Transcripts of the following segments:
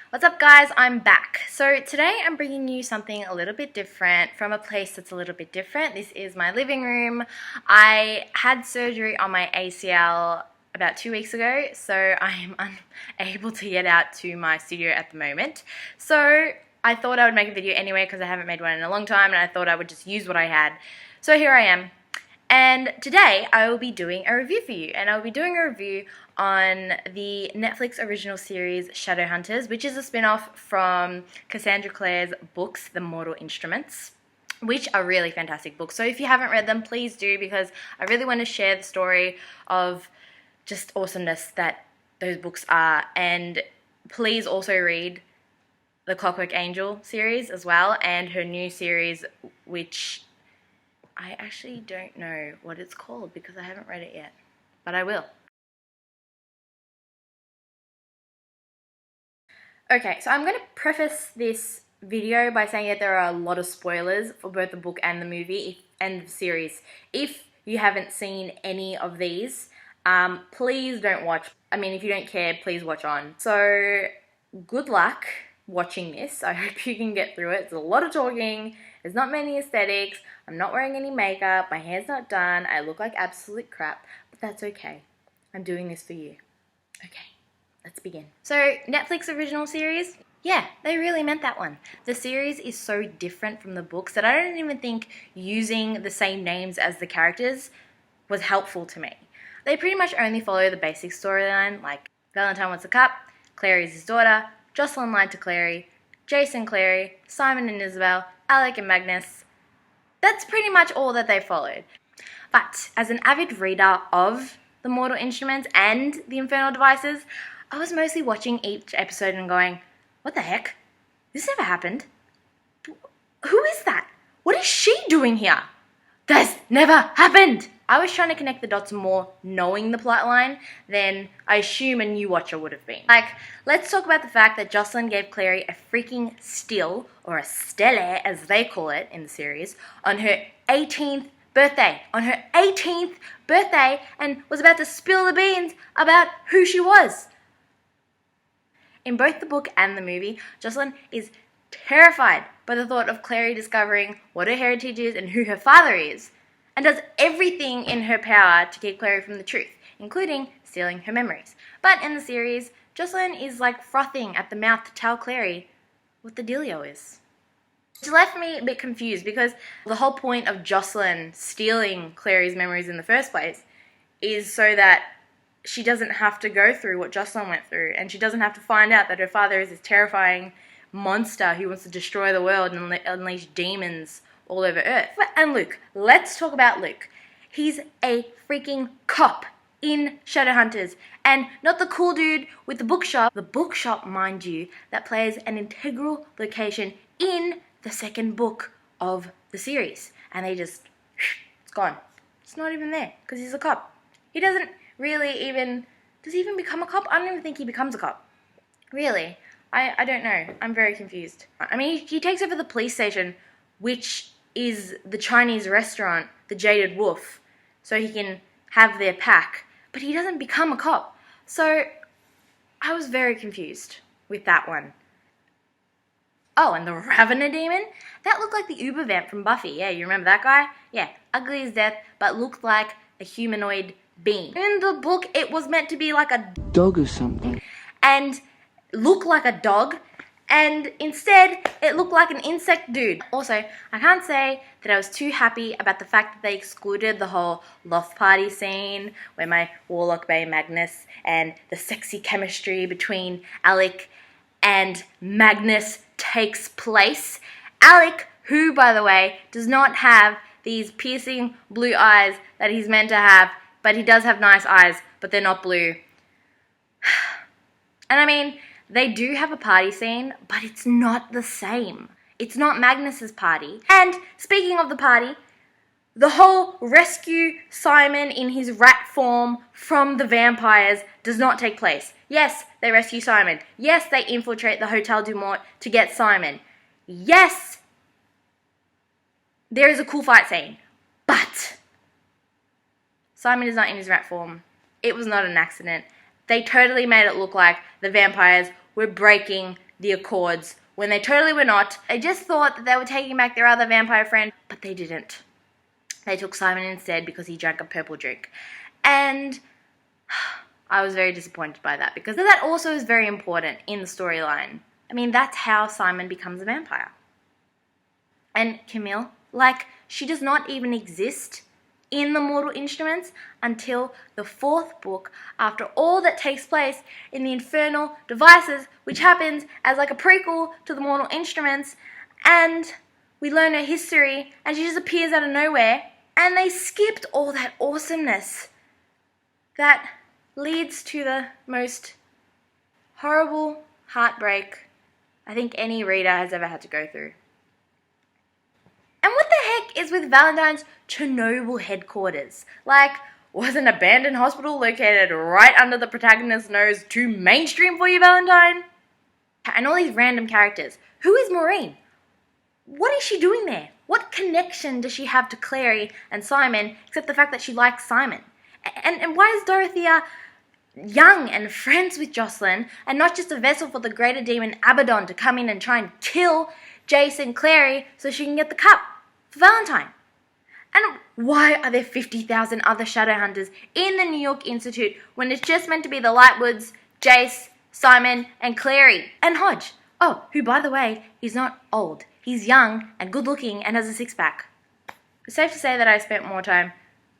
What's up guys, I'm back. So today I'm bringing you something a little bit different from a place that's a little bit different. This is my living room. I had surgery on my ACL about 2 weeks ago, so I am unable to get out to my studio at the moment. So I thought I would make a video anyway because I haven't made one in a long time, and I thought I would just use what I had. So here I am. And today I will be doing a review for you, and I'll be doing a review on the Netflix Original Series Shadowhunters, which is a spin-off from Cassandra Clare's books, The Mortal Instruments, which are really fantastic books. So if you haven't read them, please do, because I really want to share the story of just awesomeness that those books are. And please also read the Clockwork Angel series as well, and her new series, which I actually don't know what it's called because I haven't read it yet, but I will. Okay, so I'm going to preface this video by saying that there are a lot of spoilers for both the book and the movie and the series. If you haven't seen any of these, please don't watch. I mean, if you don't care, please watch on. So good luck watching this. I hope you can get through it. It's a lot of talking. There's not many aesthetics. I'm not wearing any makeup. My hair's not done. I look like absolute crap, but that's okay. I'm doing this for you. Okay, let's begin. So, Netflix Original Series. Yeah, they really meant that one. The series is so different from the books that I don't even think using the same names as the characters was helpful to me. They pretty much only follow the basic storyline, like Valentine wants a cup, Clary is his daughter, Jocelyn lied to Clary, Jason Clary, Simon and Isabel, Alec and Magnus. That's pretty much all that they followed. But as an avid reader of The Mortal Instruments and The Infernal Devices, I was mostly watching each episode and going, what the heck? This never happened. Who is that? What is she doing here? This never happened! I was trying to connect the dots more knowing the plotline than I assume a new watcher would have been. Like, let's talk about the fact that Jocelyn gave Clary a freaking still, or a stele as they call it in the series, on her 18th birthday. On her 18th birthday, and was about to spill the beans about who she was. In both the book and the movie, Jocelyn is terrified by the thought of Clary discovering what her heritage is and who her father is, and does everything in her power to keep Clary from the truth, including stealing her memories. But in the series, Jocelyn is like frothing at the mouth to tell Clary what the dealio is. Which left me a bit confused, because the whole point of Jocelyn stealing Clary's memories in the first place is so that she doesn't have to go through what Jocelyn went through, and she doesn't have to find out that her father is this terrifying monster who wants to destroy the world and unleash demons all over Earth. And Luke, let's talk about Luke. He's a freaking cop in Shadowhunters, and not the cool dude with the bookshop. The bookshop, mind you, that plays an integral location in the second book of the series, and they just, it's gone. It's not even there, because he's a cop. He doesn't really even, does he even become a cop? I don't even think he becomes a cop. Really? I don't know. I'm very confused. I mean, he takes over the police station, which is the Chinese restaurant, the Jaded Wolf, so he can have their pack. But he doesn't become a cop. So I was very confused with that one. Oh, and the Ravener demon? That looked like the Uber vamp from Buffy. Yeah, you remember that guy? Yeah, ugly as death, but looked like a humanoid being. In the book, it was meant to be like a dog or something, and look like a dog, and instead it looked like an insect dude. Also, I can't say that I was too happy about the fact that they excluded the whole loft party scene where my Warlock Bay Magnus and the sexy chemistry between Alec and Magnus takes place. Alec, who by the way does not have these piercing blue eyes that he's meant to have, but he does have nice eyes, but they're not blue. And I mean, they do have a party scene, but it's not the same. It's not Magnus's party. And speaking of the party, the whole rescue Simon in his rat form from the vampires does not take place. Yes, they rescue Simon. Yes, they infiltrate the Hotel du Mort to get Simon. Yes, there is a cool fight scene. But Simon is not in his rat form. It was not an accident. They totally made it look like the vampires were breaking the Accords when they totally were not. I just thought that they were taking back their other vampire friend, but they didn't. They took Simon instead because he drank a purple drink. And I was very disappointed by that because that also is very important in the storyline. I mean, that's how Simon becomes a vampire. And Camille, like, she does not even exist in the Mortal Instruments until the 4th book, after all that takes place in the Infernal Devices, which happens as like a prequel to the Mortal Instruments, and we learn her history, and she just appears out of nowhere, and they skipped all that awesomeness that leads to the most horrible heartbreak I think any reader has ever had to go through. And what the heck is with Valentine's Chernobyl headquarters? Like, was an abandoned hospital located right under the protagonist's nose too mainstream for you, Valentine? And all these random characters. Who is Maureen? What is she doing there? What connection does she have to Clary and Simon, except the fact that she likes Simon? And why is Dorothea young and friends with Jocelyn, and not just a vessel for the greater demon Abaddon to come in and try and kill Jace and Clary so she can get the cup for Valentine? And why are there 50,000 other Shadowhunters in the New York Institute when it's just meant to be the Lightwoods, Jace, Simon, and Clary, and Hodge? Oh, who, by the way, is not old. He's young and good looking and has a six-pack. It's safe to say that I spent more time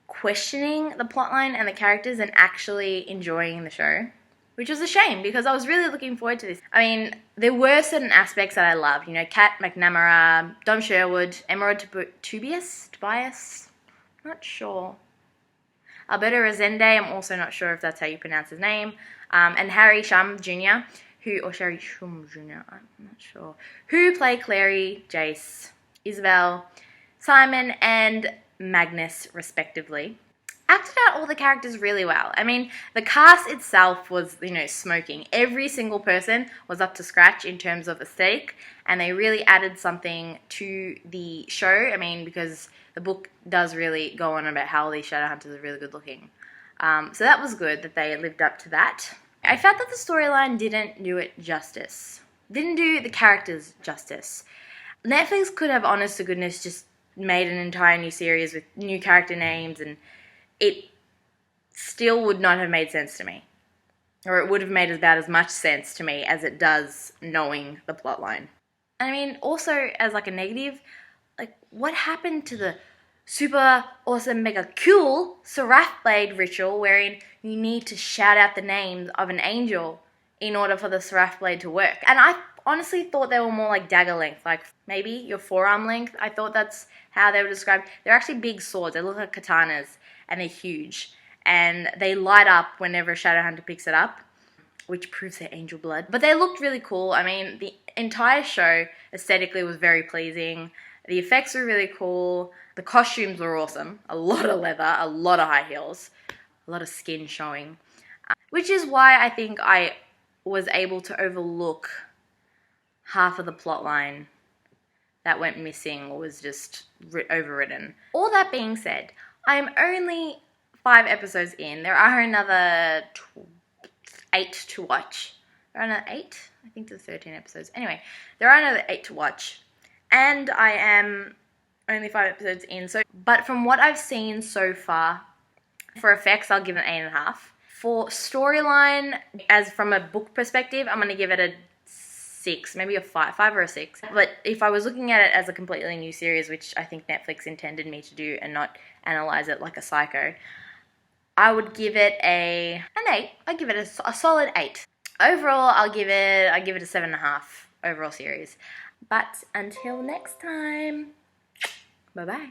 questioning the plotline and the characters and actually enjoying the show, which was a shame because I was really looking forward to this. I mean, there were certain aspects that I loved. You know, Kat McNamara, Dom Sherwood, Emerald Tobias, not sure. Alberto Resende, I'm also not sure if that's how you pronounce his name. And Harry Shum Jr., Sherry Shum Jr., I'm not sure, who play Clary, Jace, Isabel, Simon, and Magnus, respectively. Acted out all the characters really well. I mean, the cast itself was, smoking. Every single person was up to scratch in terms of aesthetic, and they really added something to the show. I mean, because the book does really go on about how all these Shadowhunters are really good looking. So that was good that they lived up to that. I felt that the storyline didn't do it justice. Didn't do the characters justice. Netflix could have, honest to goodness, just made an entire new series with new character names, and it still would not have made sense to me. Or it would have made about as much sense to me as it does knowing the plotline. I mean, also, as like a negative, like, what happened to the super awesome mega cool Seraph Blade ritual wherein you need to shout out the names of an angel in order for the Seraph Blade to work? And I honestly thought they were more like dagger length, like maybe your forearm length. I thought that's how they were described. They're actually big swords. They look like katanas, and they're huge. And they light up whenever a Shadowhunter picks it up, which proves their angel blood. But they looked really cool. I mean, the entire show aesthetically was very pleasing. The effects were really cool. The costumes were awesome. A lot of leather, a lot of high heels, a lot of skin showing. Which is why I think I was able to overlook half of the plotline that went missing or was just overwritten. All that being said, I am only 5 episodes in. There are another 8 to watch. There are another 8? I think there's 13 episodes. Anyway, there are another 8 to watch. And I am only 5 episodes in. But from what I've seen so far, for effects, I'll give it an 8.5. For storyline, as from a book perspective, I'm going to give it a 6, maybe a 5 or a 6. But if I was looking at it as a completely new series, which I think Netflix intended me to do and not analyze it like a psycho, I would give it an 8. I'd give it a solid 8. Overall, I give it a 7.5 overall series. But until next time, bye-bye.